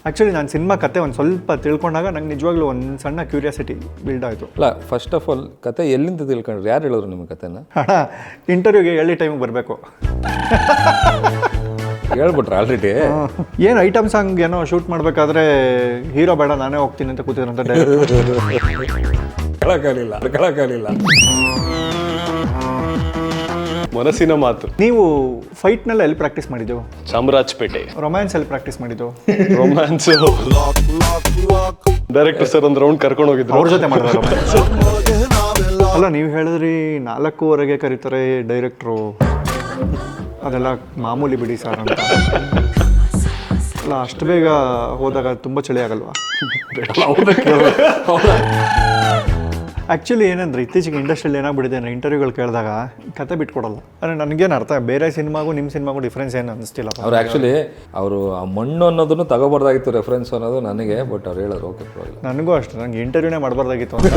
Actually ನಾನು cinema ಕತೆ ಒಂದು ಸ್ವಲ್ಪ ತಿಳ್ಕೊಂಡಾಗ ನಂಗೆ ನಿಜವಾಗ್ಲೂ ಒಂದು ಸಣ್ಣ ಕ್ಯೂರಿಯಾಸಿಟಿ ಬಿಲ್ಡ್ ಆಯಿತು. ಅಲ್ಲ, ಫಸ್ಟ್ ಆಫ್ ಆಲ್ ಕತೆ ಎಲ್ಲಿಂದ ತಿಳ್ಕೊಂಡ್ರಿ? ಯಾರು ಹೇಳಿದ್ರು ನಿಮ್ಮ ಕತೆನ? ಅಣ್ಣ ಇಂಟರ್ವ್ಯೂಗೆ ಎಳ್ಳಿ ಟೈಮಿಗೆ ಬರಬೇಕು. ಹೇಳ್ಬಿಟ್ರೆ ಆಲ್ರೆಡಿ. ಏನು ಐಟಮ್ ಸಾಂಗ್ ಏನೋ ಶೂಟ್ ಮಾಡಬೇಕಾದ್ರೆ ಹೀರೋ ಬೇಡ ನಾನೇ ಹೋಗ್ತೀನಿ ಅಂತ ಕೂತಿದ್ರಂತ ಕೇಳಕ್ಕಾಗಲಿಲ್ಲ. ಮನಸ್ಸಿನ ಮಾತು. ನೀವು ಫೈಟ್ನೆಲ್ಲ ಎಲ್ಲಿ ಪ್ರಾಕ್ಟೀಸ್ ಮಾಡಿದ್ದು? ಚಾಮರಾಜಪೇಟೆ. ರೊಮ್ಯಾನ್ಸ್ ಎಲ್ಲಿ ಪ್ರಾಕ್ಟೀಸ್ ಮಾಡಿದ್ದು? ರೊಮ್ಯಾನ್ಸ್ ಡೈರೆಕ್ಟರ್ ಸರ್ ಒಂದು ರೌಂಡ್ ಕರ್ಕೊಂಡು ಹೋಗಿದ್ರು, ಅವ್ರ ಜೊತೆ ಮಾಡಿದ್ರು. ಅಲ್ಲ, ನೀವು ಹೇಳಿದ್ರಿ 4:15 ಕರೀತಾರೆ ಡೈರೆಕ್ಟ್ರು, ಅದೆಲ್ಲ ಮಾಮೂಲಿ ಬಿಡಿ ಸರ್ ಅಂತ. ಅಲ್ಲ, ಅಷ್ಟು ಬೇಗ ಹೋದಾಗ ತುಂಬ ಚಳಿ ಆಗಲ್ವಾ? ಆ್ಯಕ್ಚುಲಿ ಏನಂದ್ರೆ ಇತ್ತೀಚೆಗೆ ಇಂಡಸ್ಟ್ರಿಯಲ್ಲಿ ಏನಾಗ್ಬಿಟ್ಟಿದೆ ಅಂದರೆ ಇಂಟರ್ವ್ಯೂಗಳು ಕೇಳಿದಾಗ ಕತೆ ಬಿಟ್ಕೊಡಲ್ಲ. ಅಂದರೆ ನನಗೇನು ಅರ್ಥ, ಬೇರೆ ಸಿನಿಮಾಗೂ ನಿಮ್ಮ ಸಿನಿಮಾಗೂ ಡಿಫ್ರೆನ್ಸ್ ಏನು ಅನ್ನಿಸ್ತಿಲ್ಲ. ಅವ್ರು ಆ್ಯಕ್ಚುಲಿ ಅವರು ಆ ಮಣ್ಣು ಅನ್ನೋದನ್ನು ತಗೋಬಾರ್ದಾಗಿತ್ತು ರೆಫರೆನ್ಸ್ ಅನ್ನೋದು ನನಗೆ, ಬಟ್ ಅವ್ರು ಹೇಳೋರು ಓಕೆ. ನನಗೂ ಅಷ್ಟೇ, ನನಗೆ ಇಂಟರ್ವ್ಯೂನೇ ಮಾಡಬಾರ್ದಾಗಿತ್ತು ಅಂತ.